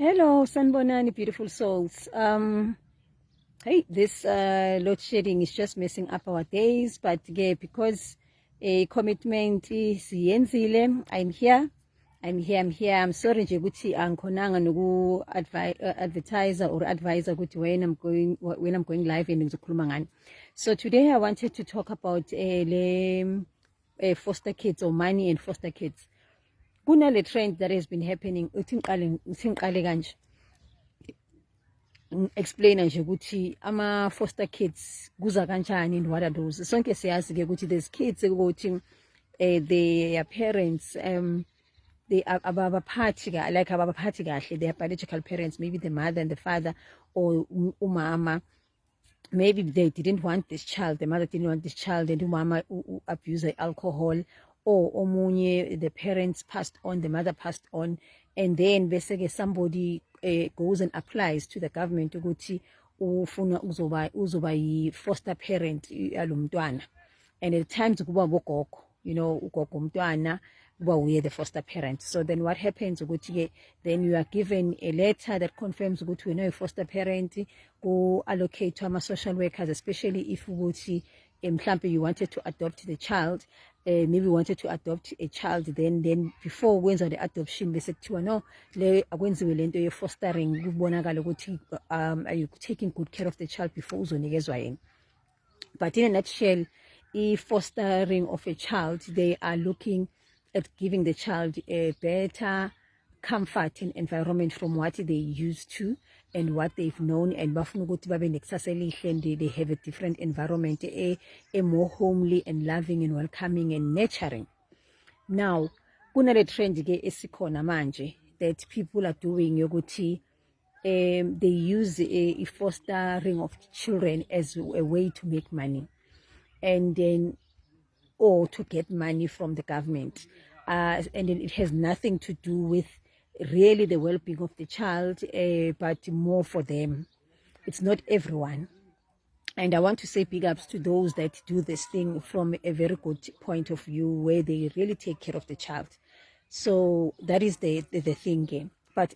Hello, Sanbonani, beautiful souls. Hey, this load shedding is just messing up our days, but because a commitment is yenzile, I'm here. I'm sorry nje ukuthi angikhonanga noku advertiser or advisor ukuthi when I'm going live and ngizokhuluma ngani. So today I wanted to talk about foster kids or money and foster kids. Kunale trend that has been happening uthi ngiqale kanje. Explain nje ukuthi ama foster kids kuza kanjani and what are those. Sonke siyazi ke ukuthi there's kids ukuthi their parents they are ababaphathi kahle, their biological parents, maybe the mother and the father or umama, maybe they didn't want this child, the mother didn't want this child, and umama abused alcohol, or omunye the parents passed on, the mother passed on, and then basically somebody goes and applies to the government ukuthi ufuna uzoba yi foster parent alumntwana, and at times kuba bogogo, ugogo umntwana kuba uye the foster parent. So then what happens ukuthi then you are given a letter that confirms ukuthi wena uyi foster parent, go allocate to ama social workers, especially if ukuthi mhlambe you wanted to adopt the child, maybe you wanted to adopt a child, then before wenza the adoption bese kuthiwa no le akwenziwe lento ye fostering, kubonakala ukuthi are you taking good care of the child before uzonikezwa yena. But in a nutshell, fostering of a child, they are looking at giving the child a better comforting environment from what they used to and what they've known, and they have a different environment, a more homely and loving and welcoming and nurturing. Now, kunale trend esikhona manje that people are doing yokuthi they use a fostering of children as a way to make money, and then or to get money from the government, and then it has nothing to do with really the well-being of the child, but more for them. It's not everyone. And I want to say big ups to those that do this thing from a very good point of view, where they really take care of the child. So that is the thing. But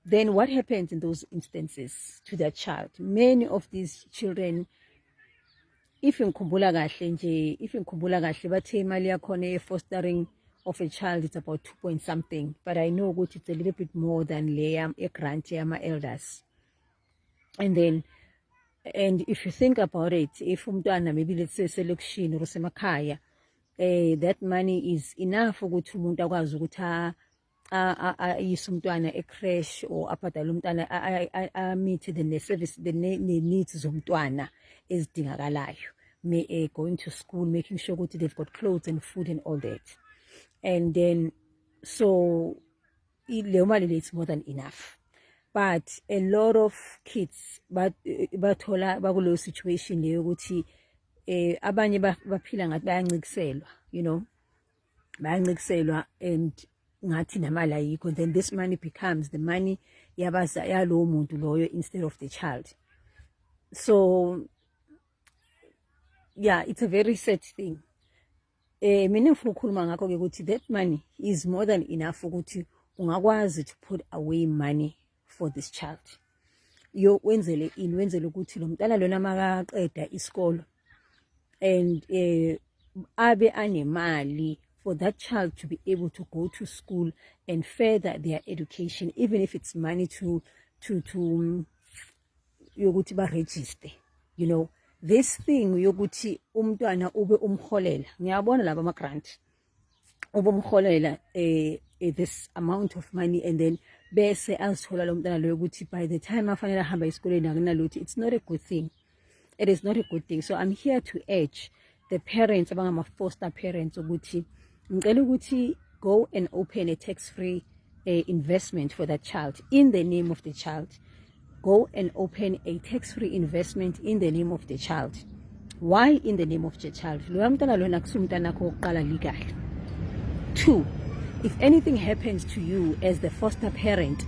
then what happens in those instances to that child? Many of these children, if ngikhumbula kahle bathe imali yakhona fostering of a child, it's about 2 point something, but I know ukuthi it's a little bit more than a grant yama elders. And if you think about it, if umntwana maybe let's say selokishini or semakhaya, that money is enough ukuthi umuntu akwazi ukuthi ayise umntwana ecreche or abhadale umntwana meet the needs zomntwana ezidingakalayo, going to school, making sure that they've got clothes and food and all that. And then so it's more than enough. But a lot of kids bathola bakulo situation leyo ukuthi abanye baphila ngathi bayancikselwa, bayancikselwa, and ngathi namali ayikho, then this money becomes the money yalowo muntu loyo instead of the child. So yeah, it's a very sad thing. Mina ngifuna ukukhuluma ngakho ke ukuthi that money is more than enough ukuthi ungakwazi to put away money for this child. Wenzele ukuthi lo mntana lona makaqeda isikolo and abe anemali for that child to be able to go to school and further their education, even if it's money to yokuthi ba register, this thing yokuthi umntwana ube umholela, ngiyabona laba ama grant, ube umholela this amount of money, and then bese azithola lo mntwana lo ukuthi by the time afanele ahamba esikoleni akunalutho. It's not a good thing. It is not a good thing. So I'm here to urge the parents, abangama foster parents, ukuthi ngicela ukuthi go and open a tax-free investment for that child in the name of the child. Go and open a tax-free investment in the name of the child. Why in the name of the child? Two, if anything happens to you as the foster parent,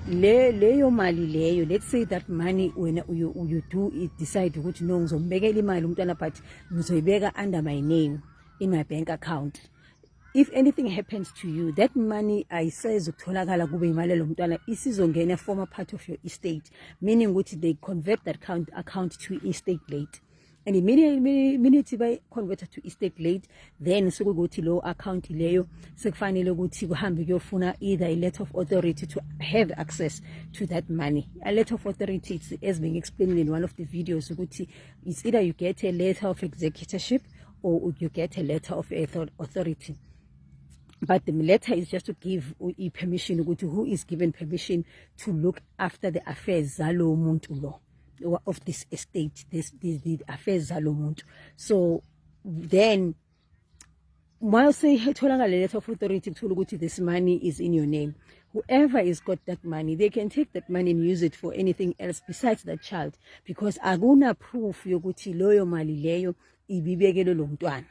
leyo mali leyo, let's say that money when you do it, decide ukuthi no ngizombekela imali umntwana but ngizoyibeka under my name in my bank account. if anything happens to you, that money ayisezotholakala kube imali lo mntwana isizongena form a part of your estate, meaning ukuthi they convert that account to estate late. And immediately by converted to estate late, then sekukuthi lo account leyo sekufanele ukuthi kuhambe kuyofuna either a letter of authority to have access to that money. A letter of authority, it's as being explained in one of the videos, ukuthi it's either you get a letter of executorship or you get a letter of authority. But the letter is just to give permission, who is given permission to look after the affairs zalo muntu lo, of this estate, the affairs zalo muntu. So then, while say tholakala letter of authority to this money is in your name, whoever has got that money, they can take that money and use it for anything else besides that child, because aguna proof yokuthi loyo mali leyo ibibekelo lo mntwana.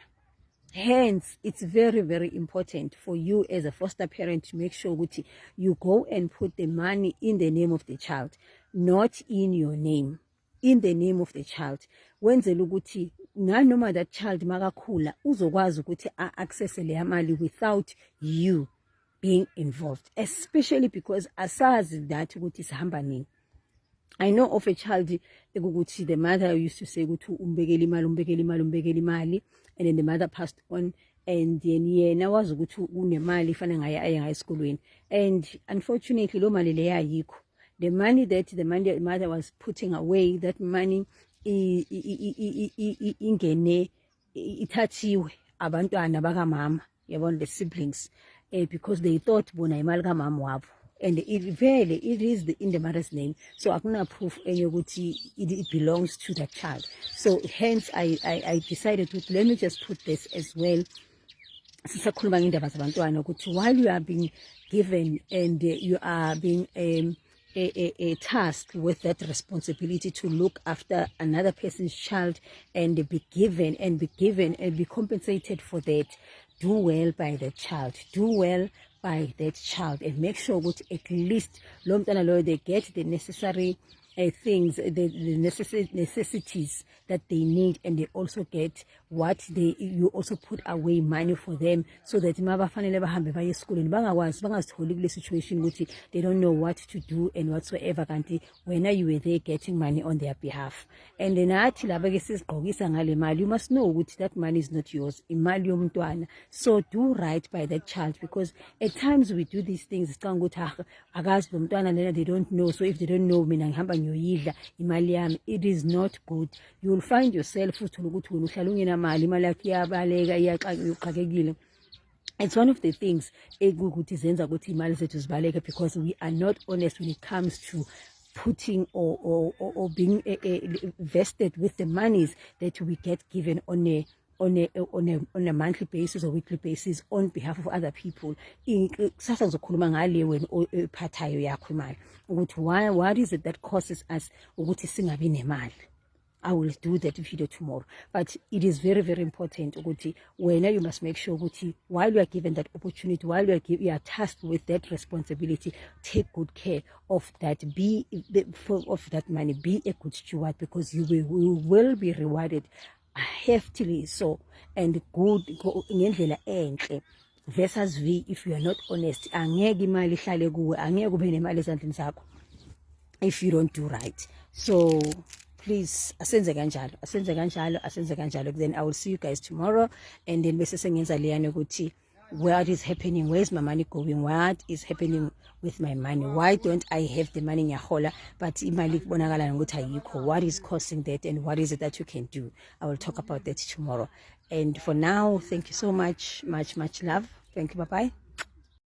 Hence, it's very, very important for you as a foster parent to make sure that you go and put the money in the name of the child, not in your name, in the name of the child. When the luguti, nanoma that child magakhula, uzokwazi ukuthi access le mali without you being involved, especially because asazi that ukuthi sihamba nini. I know of a child, the mother used to say, umbekeli mali, and then the mother passed on, and then now was unemali fana school, and unfortunately, lo mali leya yiko. The money that the mother was putting away, that money ingene ithathiwe abantwana baka mama, yabona, the siblings, because they thought bona imali ka mama wabo. And it is in the mother's name, so I cannot prove it belongs to the child. So hence I decided to let me just put this as well. While you are being given and you are being a task with that responsibility to look after another person's child and be given and be compensated for that, do well by the child. Do well by that child and make sure that at least they get the necessary things, the necessities that they need, and they also get what you also put away money for them, so that school and situation which they don't know what to do and whatsoever when you were there getting money on their behalf. And then you must know which that money is not yours. So do right by that child, because at times we do these things, they don't know. So if they don't know, it is not good. You will find yourself it's one of the things because we are not honest when it comes to putting or being vested with the monies that we get given on a monthly basis or weekly basis on behalf of other people. What is it that causes us? I will do that video tomorrow. But it is very, very important when you must make sure while you are given that opportunity, while you are tasked with that responsibility, take good care of that. Of that money. Be a good steward, because you will be rewarded heftily so and good ngendlela enhle. Versus if you are not honest, if you don't do right. So please, asenze kanjalo. Then I will see you guys tomorrow, and then what is happening, where's my money going, what is happening with my money, why don't I have the money in Yahola but what is causing that, and what is it that you can do. I will talk about that tomorrow. And for now, thank you so much love. Thank you, bye bye.